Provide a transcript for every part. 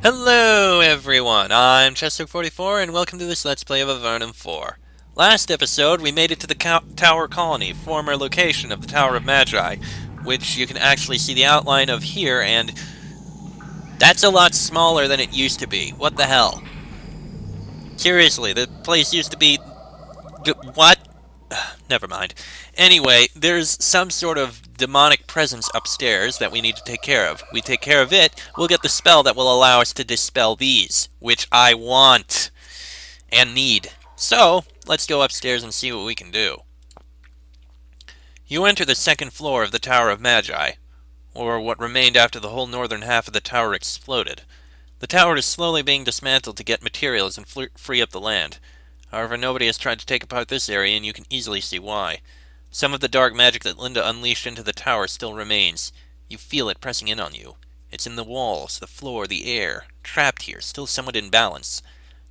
Hello everyone, I'm Chester44 and welcome to this Let's Play of Avernum 4. Last episode we made it to the Tower Colony, former location of the Tower of Magi, which you can actually see the outline of here, and that's a lot smaller than it used to be. What the hell? Seriously, the place used to be... what? Never mind. Anyway, there's some sort of demonic presence upstairs that we need to take care of. We take care of it, we'll get the spell that will allow us to dispel these, which I want and need. So, let's go upstairs and see what we can do. You enter the second floor of the Tower of Magi, or what remained after the whole northern half of the tower exploded. The tower is slowly being dismantled to get materials and free up the land. However, nobody has tried to take apart this area, and you can easily see why. Some of the dark magic that Linda unleashed into the tower still remains. You feel it pressing in on you. It's in the walls, the floor, the air. Trapped here, still somewhat in balance.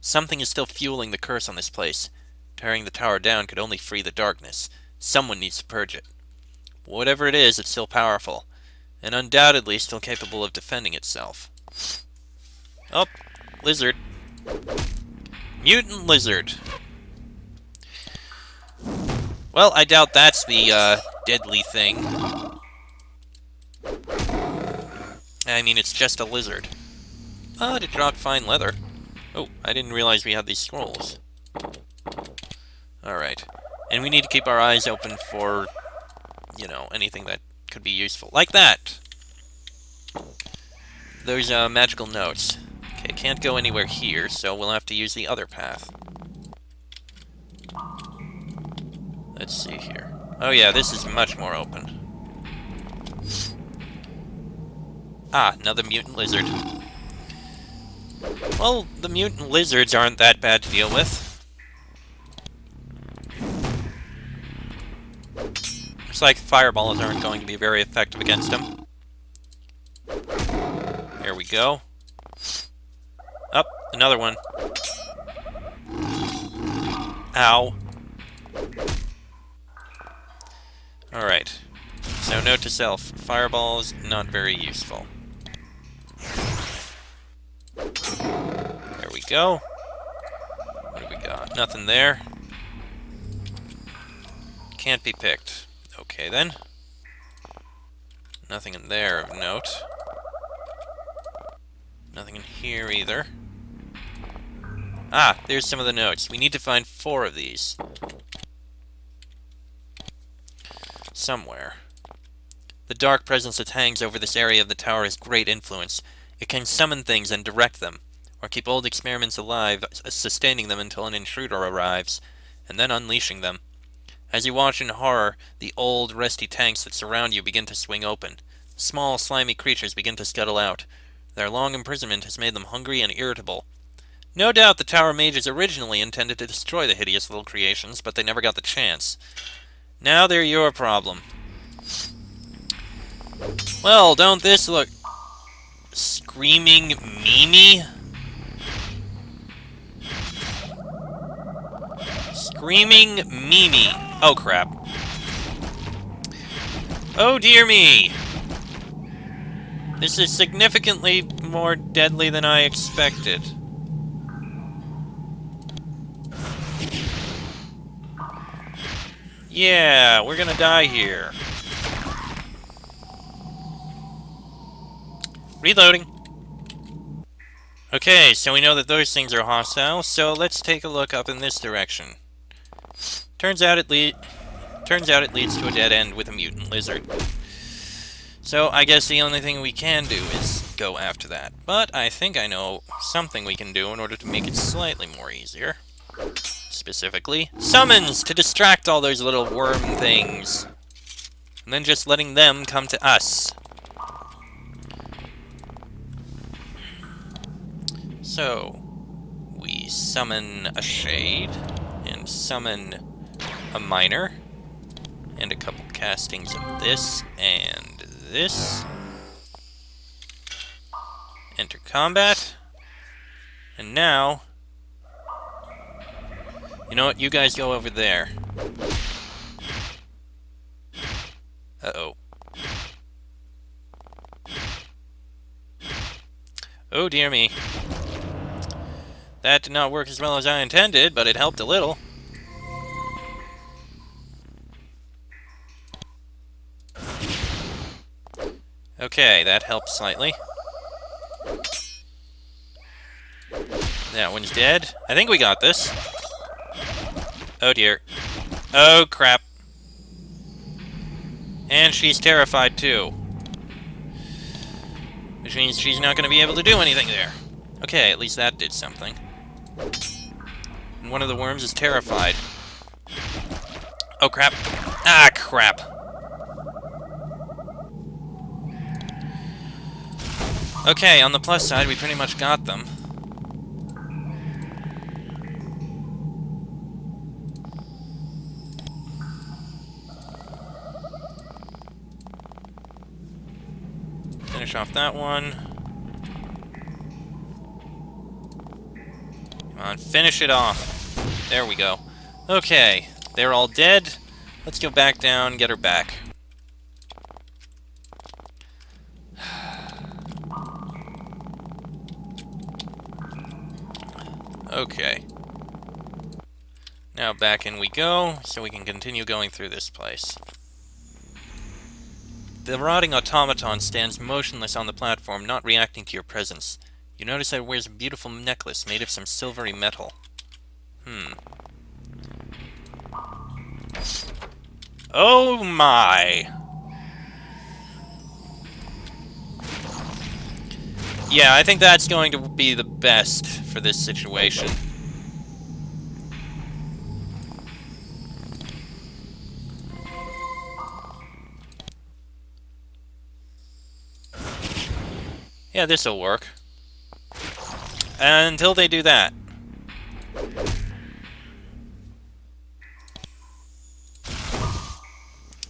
Something is still fueling the curse on this place. Tearing the tower down could only free the darkness. Someone needs to purge it. Whatever it is, it's still powerful, and undoubtedly still capable of defending itself. Oh, lizard. Mutant lizard. Well, I doubt that's the, deadly thing. I mean, it's just a lizard. But it dropped fine leather. Oh, I didn't realize we had these scrolls. Alright. And we need to keep our eyes open for, you know, anything that could be useful. Like that! Those, magical notes. Okay, can't go anywhere here, so we'll have to use the other path. Let's see here. Oh yeah, this is much more open. Ah, another mutant lizard. Well, the mutant lizards aren't that bad to deal with. Looks like fireballs aren't going to be very effective against them. There we go. Up, another one. Ow. Alright. So note to self, fireballs not very useful. There we go. What do we got? Nothing there. Can't be picked. Okay then. Nothing in there of note. Nothing in here either. Ah, there's some of the notes. We need to find 4 of these. Somewhere. The dark presence that hangs over this area of the tower has great influence. It can summon things and direct them, or keep old experiments alive, sustaining them until an intruder arrives, and then unleashing them. As you watch in horror, the old, rusty tanks that surround you begin to swing open. Small, slimy creatures begin to scuttle out. Their long imprisonment has made them hungry and irritable. No doubt the tower mages originally intended to destroy the hideous little creations, but they never got the chance. Now they're your problem. Well, don't this look... Screaming Mimi? Screaming Mimi. Oh, crap. Oh, dear me. This is significantly more deadly than I expected. Yeah, we're gonna die here. Reloading. Okay, so we know that those things are hostile, so let's take a look up in this direction. Turns out it leads to a dead end with a mutant lizard. So I guess the only thing we can do is go after that. But I think I know something we can do in order to make it slightly more easier. Specifically, summons to distract all those little worm things. And then just letting them come to us. So, we summon a shade, and summon a miner, and a couple castings of this, and this. Enter combat. And now... You know what? You guys go over there. Uh-oh. Oh dear me. That did not work as well as I intended, but it helped a little. Okay, that helps slightly. That one's dead. I think we got this. Oh dear. Oh crap. And she's terrified too. Which means she's not going to be able to do anything there. Okay, at least that did something. And one of the worms is terrified. Oh crap. Ah, crap. Okay, on the plus side, we pretty much got them. Finish off that one. Come on, finish it off. There we go. Okay, they're all dead. Let's go back down, get her back. Okay. Now back in we go, so we can continue going through this place. The rotting automaton stands motionless on the platform, not reacting to your presence. You notice that it wears a beautiful necklace made of some silvery metal. Oh my! Yeah, I think that's going to be the best for this situation. Yeah, this'll work. Until they do that.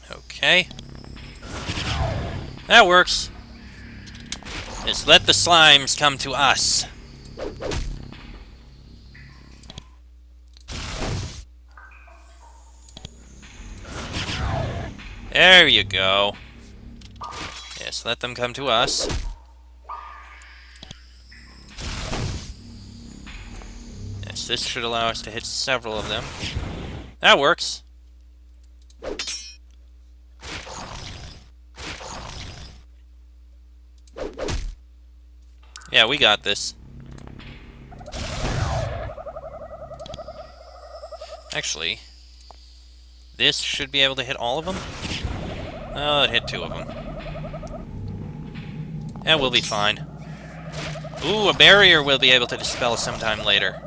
Okay. That works. Just let the slimes come to us. There you go. Yes, let them come to us. Yes, this should allow us to hit several of them. That works. Yeah, we got this. Actually, this should be able to hit all of them. Oh, it hit 2 of them. Yeah, we'll be fine. Ooh, a barrier we'll be able to dispel sometime later.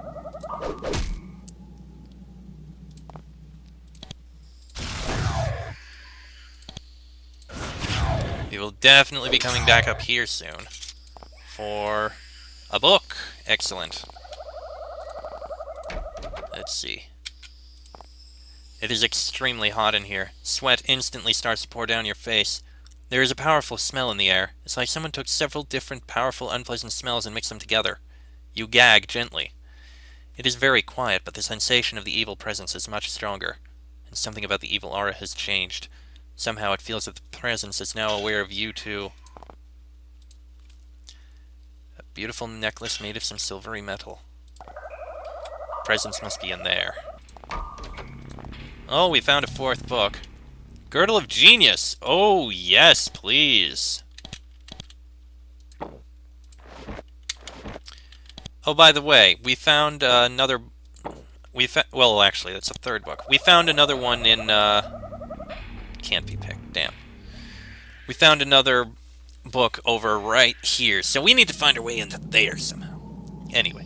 We will definitely be coming back up here soon. For a book. Excellent. Let's see. It is extremely hot in here. Sweat instantly starts to pour down your face. There is a powerful smell in the air. It's like someone took several different powerful, unpleasant smells and mixed them together. You gag gently. It is very quiet, but the sensation of the evil presence is much stronger. And something about the evil aura has changed. Somehow it feels that the presence is now aware of you too. A beautiful necklace made of some silvery metal. Presence must be in there. Oh, we found a 4th book. Girdle of Genius! Oh, yes, please. Oh, by the way, we found another... well, actually, that's a 3rd book. We found another one in... can't be picked, damn. We found another book over right here, so we need to find our way into there somehow. Anyway.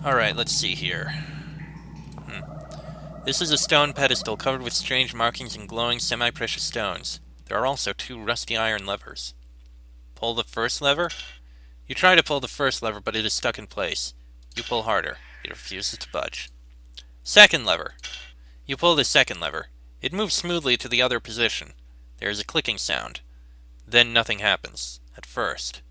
Alright, let's see here. This is a stone pedestal covered with strange markings and glowing semi-precious stones. There are also 2 rusty iron levers. Pull the first lever? You try to pull the first lever, but it is stuck in place. You pull harder. It refuses to budge. Second lever. You pull the second lever. It moves smoothly to the other position. There is a clicking sound. Then nothing happens, at first.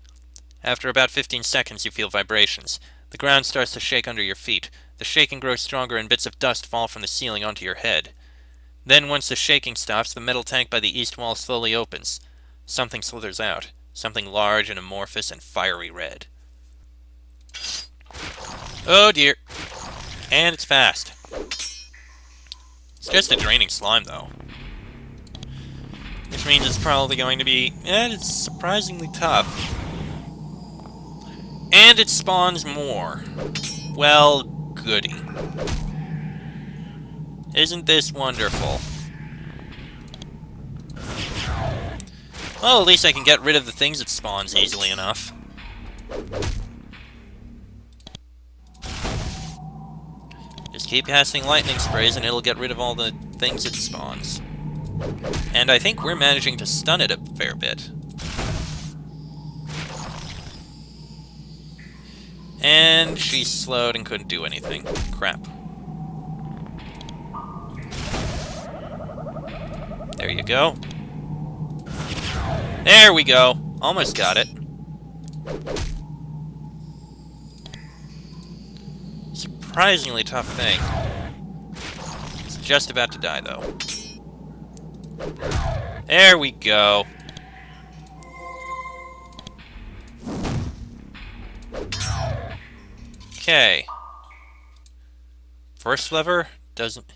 After about 15 seconds, you feel vibrations. The ground starts to shake under your feet. The shaking grows stronger and bits of dust fall from the ceiling onto your head. Then, once the shaking stops, the metal tank by the east wall slowly opens. Something slithers out. Something large and amorphous and fiery red. Oh dear. And it's fast. It's just a draining slime, though. Which means it's probably going to be... it's surprisingly tough. And it spawns more. Well, goody. Isn't this wonderful? Well, at least I can get rid of the things it spawns easily enough. Just keep casting lightning sprays and it'll get rid of all the things it spawns. And I think we're managing to stun it a fair bit. And she slowed and couldn't do anything. Crap. There you go. There we go. Almost got it. Surprisingly tough thing. It's just about to die, though. There we go. Okay. First lever doesn't...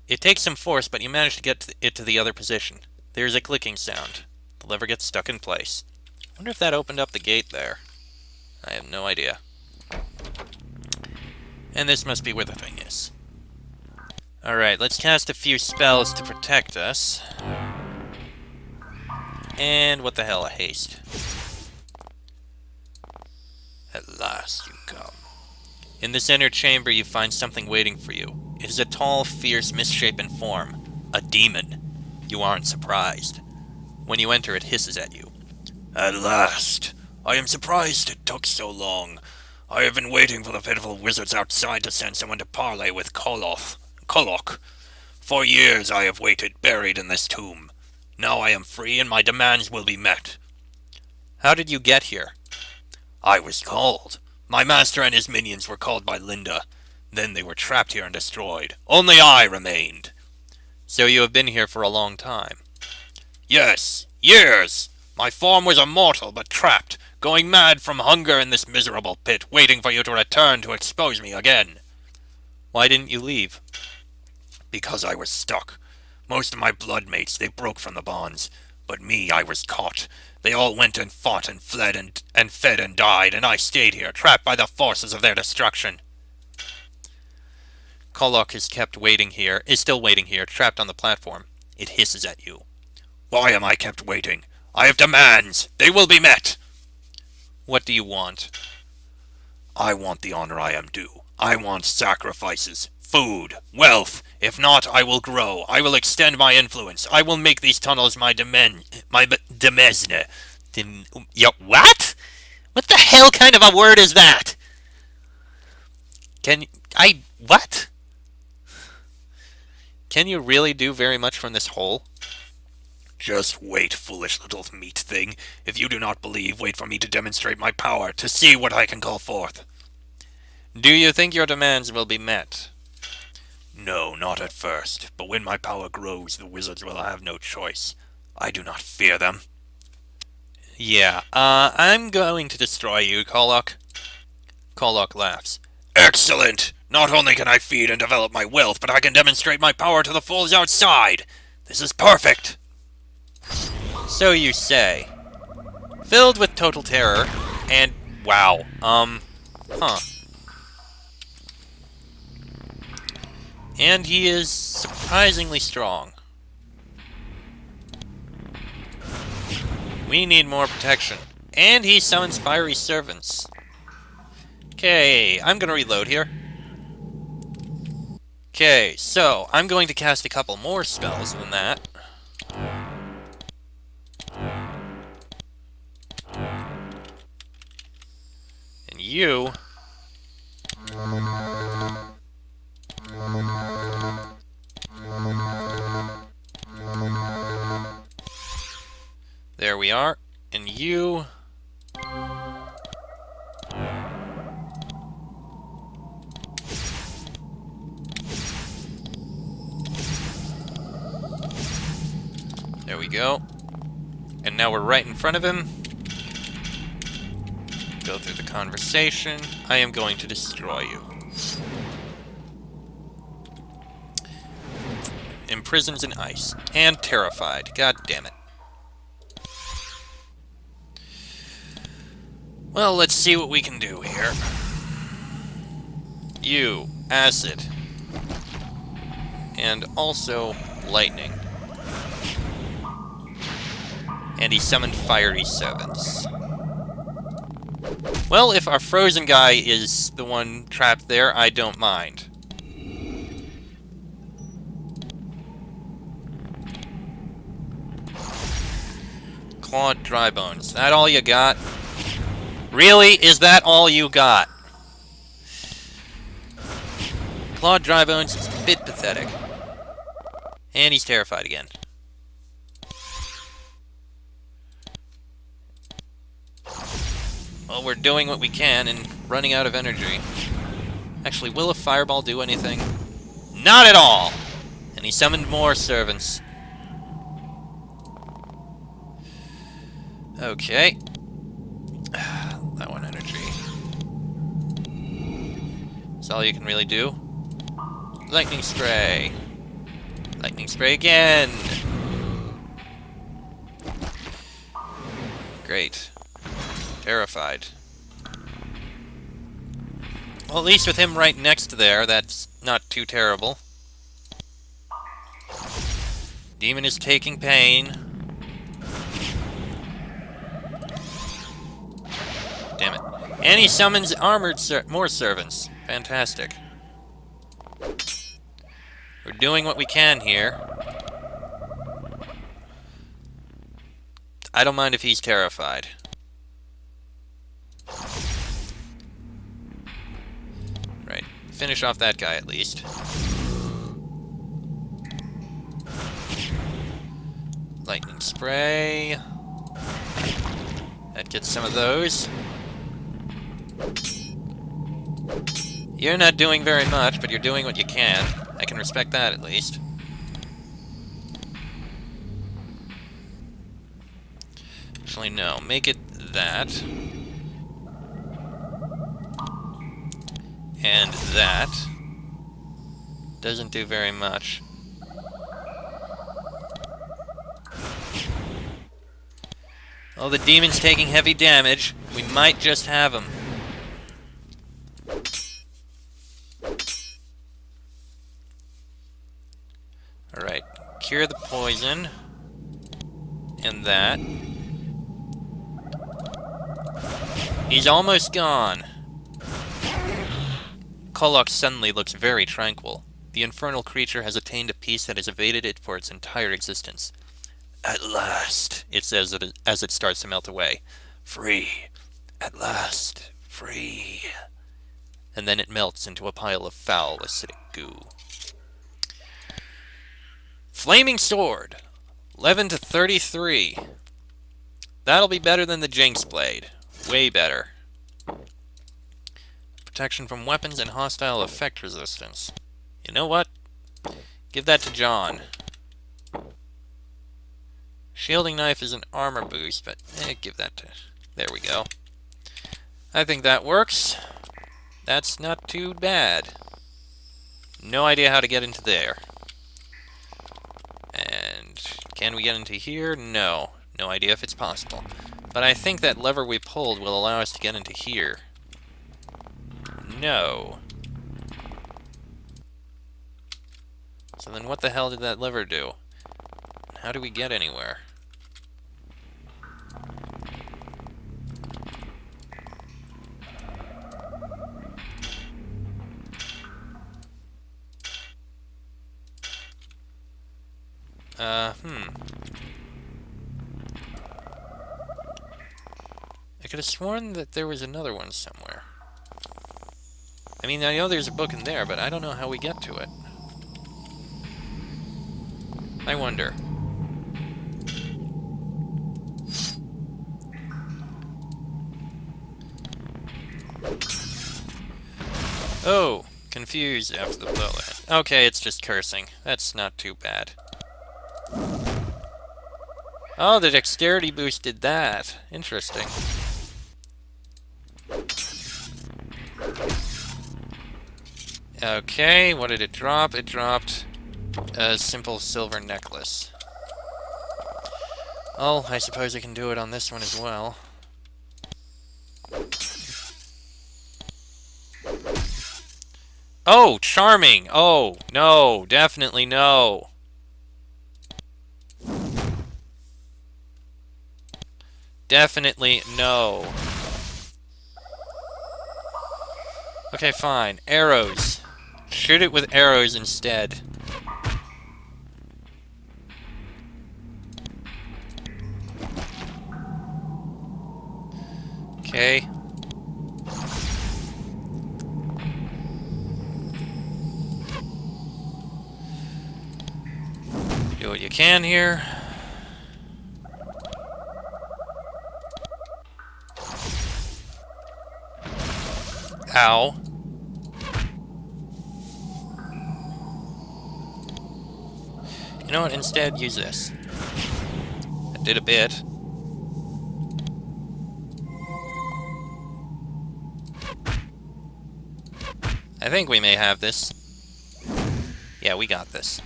It takes some force, but you manage to get it to the other position. There's a clicking sound. The lever gets stuck in place. I wonder if that opened up the gate there. I have no idea. And this must be where the thing is. Alright, let's cast a few spells to protect us. And what the hell, a haste. At last you come. In this inner chamber you find something waiting for you. It is a tall, fierce, misshapen form. A demon. You aren't surprised. When you enter, it hisses at you. At last! I am surprised it took so long. I have been waiting for the pitiful wizards outside to send someone to parley with Kolok. For years I have waited, buried in this tomb. Now I am free, and my demands will be met. How did you get here? I was called. My master and his minions were called by Linda. Then they were trapped here and destroyed. Only I remained. So you have been here for a long time? Yes, years. My form was immortal, but trapped, going mad from hunger in this miserable pit, waiting for you to return to expose me again. Why didn't you leave? Because I was stuck. Most of my blood mates, they broke from the bonds. But me, I was caught. They all went and fought and fled and fed and died, and I stayed here, trapped by the forces of their destruction. Kolok is still waiting here, trapped on the platform. It hisses at you. Why am I kept waiting? I have demands. They will be met. What do you want? I want the honor I am due. I want sacrifices, food, wealth. If not, I will grow. I will extend my influence. I will make these tunnels my demesne. What? What the hell kind of a word is that? What? Can you really do very much from this hole? Just wait, foolish little meat thing. If you do not believe, wait for me to demonstrate my power, to see what I can call forth. Do you think your demands will be met? No, not at first, but when my power grows, the wizards will have no choice. I do not fear them. Yeah, I'm going to destroy you, Kolok. Kolok laughs. Excellent! Not only can I feed and develop my wealth, but I can demonstrate my power to the fools outside. This is perfect! So you say. Filled with total terror, and wow, And he is surprisingly strong. We need more protection. And he summons fiery servants. Okay, I'm gonna reload here. Okay, so I'm going to cast a couple more spells than that. And you... There we are. And you... There we go. And now we're right in front of him. Go through the conversation. I am going to destroy you. Imprisons in ice. And terrified. God damn it. Well, let's see what we can do here. You, acid. And also lightning. And he summoned fiery servants. Well, if our frozen guy is the one trapped there, I don't mind. Clawed dry bones. That all you got? Really? Is that all you got? Clawed dry bones is a bit pathetic. And he's terrified again. Well, we're doing what we can and running out of energy. Actually, will a fireball do anything? Not at all! And he summoned more servants. Okay. That one energy. That's all you can really do. Lightning spray. Lightning spray again! Great. Terrified. Well, at least with him right next there, that's not too terrible. Demon is taking pain. Damn it. And he summons armored more servants. Fantastic. We're doing what we can here. I don't mind if he's terrified. Right. Finish off that guy at least. Lightning spray. That gets some of those. You're not doing very much, but you're doing what you can. I can respect that at least. Actually, no. Make it that. And that. Doesn't do very much. Oh, the demon's taking heavy damage. We might just have him. Alright. Cure the poison. And that. He's almost gone. Kolok suddenly looks very tranquil. The infernal creature has attained a peace that has evaded it for its entire existence. At last, it says as it starts to melt away. Free. At last. Free. And then it melts into a pile of foul, acidic goo. Flaming Sword. 11 to 33. That'll be better than the Jinx Blade. Way better. Protection from weapons and hostile effect resistance. You know what? Give that to John. Shielding Knife is an armor boost, but give that to... There we go. I think that works. That's not too bad. No idea how to get into there. And can we get into here? No. No idea if it's possible. But I think that lever we pulled will allow us to get into here. No. So then what the hell did that lever do? How do we get anywhere? I could have sworn that there was another one somewhere. I mean, I know there's a book in there, but I don't know how we get to it. I wonder. Oh, confused after the blow. Okay, it's just cursing. That's not too bad. Oh, the dexterity boost did that. Interesting. Okay, what did it drop? It dropped a simple silver necklace. Oh, I suppose I can do it on this one as well. Oh, charming! Oh, no, definitely no. Definitely no. Okay, fine. Arrows. Shoot it with arrows instead. Okay. Do what you can here. Ow. You know what? Instead, use this. That did a bit. I think we may have this. Yeah, we got this.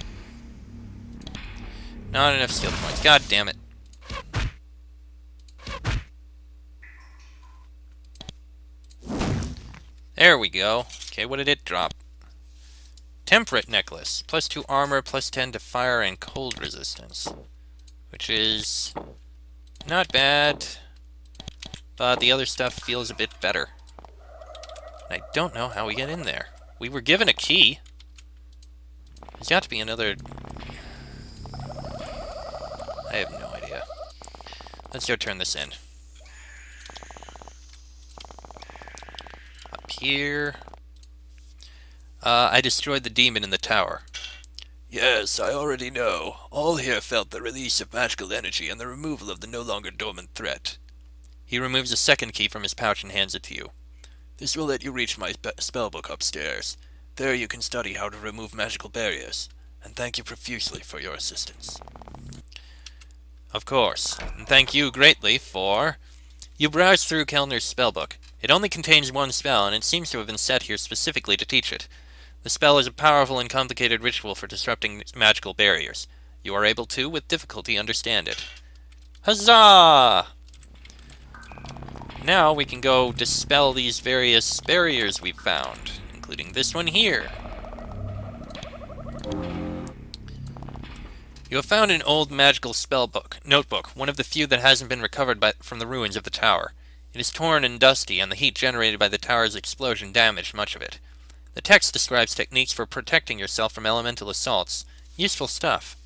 Not enough skill points. God damn it. There we go. Okay, what did it drop? Temperate necklace. +2 armor, +10 to fire and cold resistance. Which is not bad, but the other stuff feels a bit better. I don't know how we get in there. We were given a key. There's got to be another... I have no idea. Let's go turn this in. Up here. I destroyed the demon in the tower. Yes, I already know. All here felt the release of magical energy and the removal of the no longer dormant threat. He removes a second key from his pouch and hands it to you. This will let you reach my spellbook upstairs. There you can study how to remove magical barriers. And thank you profusely for your assistance. Of course. And thank you greatly for... You browse through Kellner's spellbook. It only contains one spell, and it seems to have been set here specifically to teach it. The spell is a powerful and complicated ritual for disrupting magical barriers. You are able to, with difficulty, understand it. Huzzah! Now we can go dispel these various barriers we've found, including this one here. You have found an old magical notebook, one of the few that hasn't been recovered from the ruins of the tower. It is torn and dusty, and the heat generated by the tower's explosion damaged much of it. The text describes techniques for protecting yourself from elemental assaults. Useful stuff.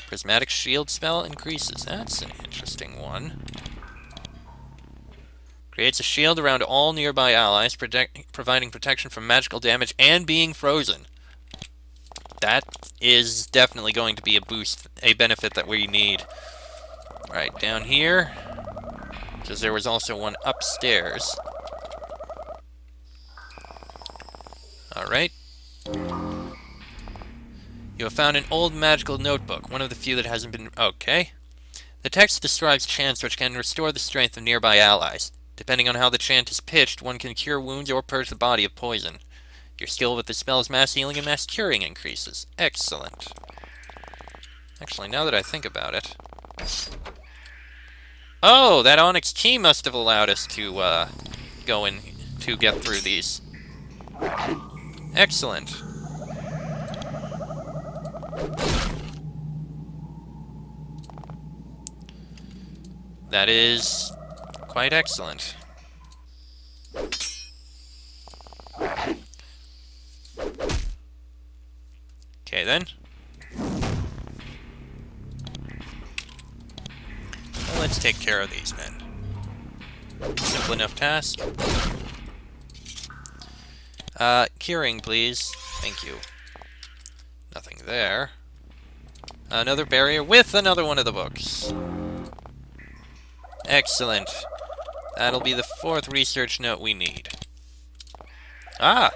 Prismatic shield spell increases. That's an interesting one. Creates a shield around all nearby allies, providing protection from magical damage and being frozen. That is definitely going to be a boost, a benefit that we need. Right, down here. Because there was also one upstairs. Alright. You have found an old magical notebook, one of the few that hasn't been... Okay. The text describes chants which can restore the strength of nearby allies. Depending on how the chant is pitched, one can cure wounds or purge the body of poison. Your skill with the spell's mass healing and mass curing increases. Excellent. Actually, now that I think about it... Oh, that onyx key must have allowed us to, go in to get through these. Excellent. That is quite excellent. Okay, then. Well, let's take care of these men. Simple enough task. Curing, please. Thank you. Nothing there. Another barrier with another one of the books. Excellent. That'll be the 4th research note we need. Ah!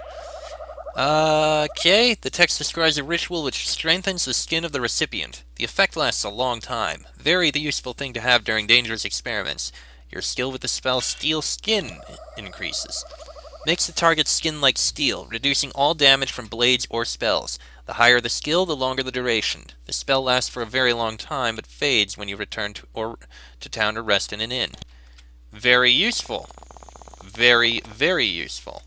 Okay, the text describes a ritual which strengthens the skin of the recipient. The effect lasts a long time. Very the useful thing to have during dangerous experiments. Your skill with the spell Steel Skin increases. Makes the target's skin like steel, reducing all damage from blades or spells. The higher the skill, the longer the duration. The spell lasts for a very long time, but fades when you return to town or rest in an inn. Very useful. Very, very useful.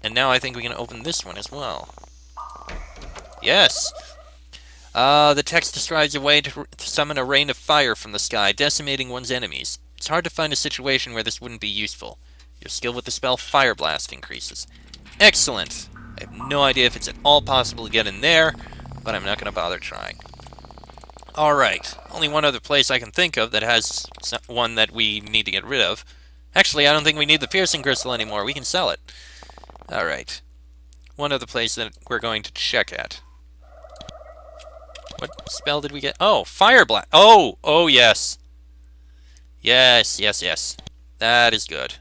And now I think we can open this one as well. Yes! The text describes a way to summon a rain of fire from the sky, decimating one's enemies. It's hard to find a situation where this wouldn't be useful. Your skill with the spell Fire Blast increases. Excellent! I have no idea if it's at all possible to get in there, but I'm not going to bother trying. Alright, only one other place I can think of that has one that we need to get rid of. Actually, I don't think we need the Piercing Crystal anymore. We can sell it. Alright. One other place that we're going to check at. What spell did we get? Oh, Fire Blast. Oh, yes. Yes. That is good.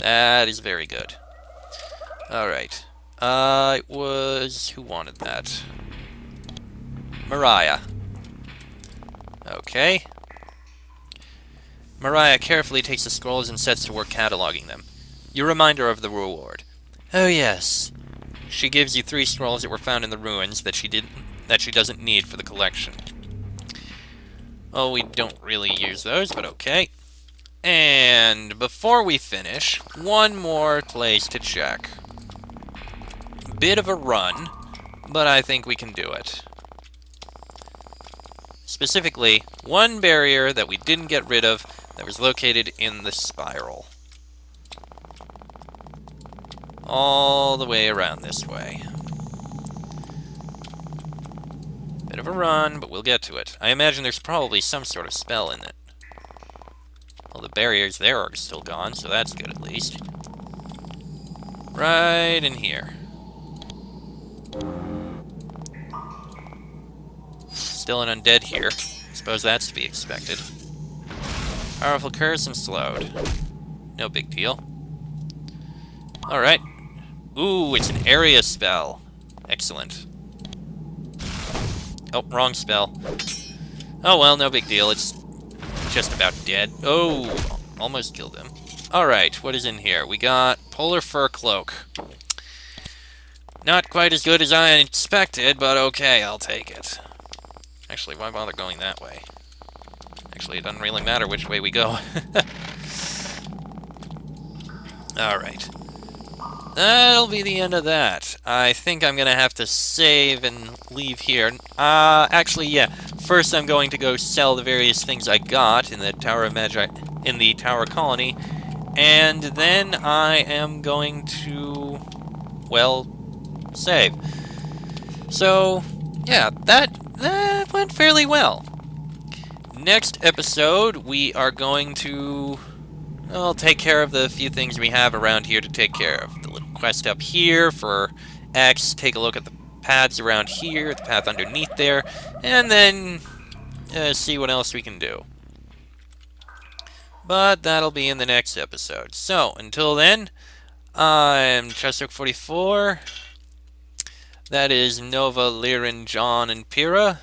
That is very good. Alright. It was... Who wanted that? Mariah. Okay. Mariah carefully takes the scrolls and sets to work cataloging them. Your reminder of the reward. Oh yes. She gives you 3 scrolls that were found in the ruins that she doesn't need for the collection. Oh, we don't really use those, but okay. And before we finish, one more place to check. Bit of a run, but I think we can do it. Specifically, one barrier that we didn't get rid of that was located in the spiral. All the way around this way. Bit of a run, but we'll get to it. I imagine there's probably some sort of spell in it. Well, the barriers there are still gone, so that's good at least. Right in here. Still an undead here. Suppose that's to be expected. Powerful curse and slowed. No big deal. Alright. Ooh, it's an area spell. Excellent. Oh, wrong spell. Oh well, no big deal. It's just about dead. Oh, almost killed him. Alright, what is in here? We got Polar Fur Cloak. Not quite as good as I expected, but okay, I'll take it. Actually, why bother going that way? Actually, it doesn't really matter which way we go. Alright. That'll be the end of that. I think I'm gonna have to save and leave here. Actually, yeah. First, I'm going to go sell the various things I got in the Tower of Magi, in the Tower Colony, and then I am going to, well, save. So, yeah, that went fairly well. Next episode, we are going to, well, take care of the few things we have around here to take care of. The little quest up here for X, take a look at the paths around here, the path underneath there, and then see what else we can do. But that'll be in the next episode. So, until then, I'm Chestok44. That is Nova, Lirin, John, and Pyrrha.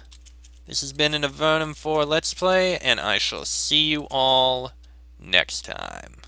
This has been an Avernum 4 Let's Play, and I shall see you all next time.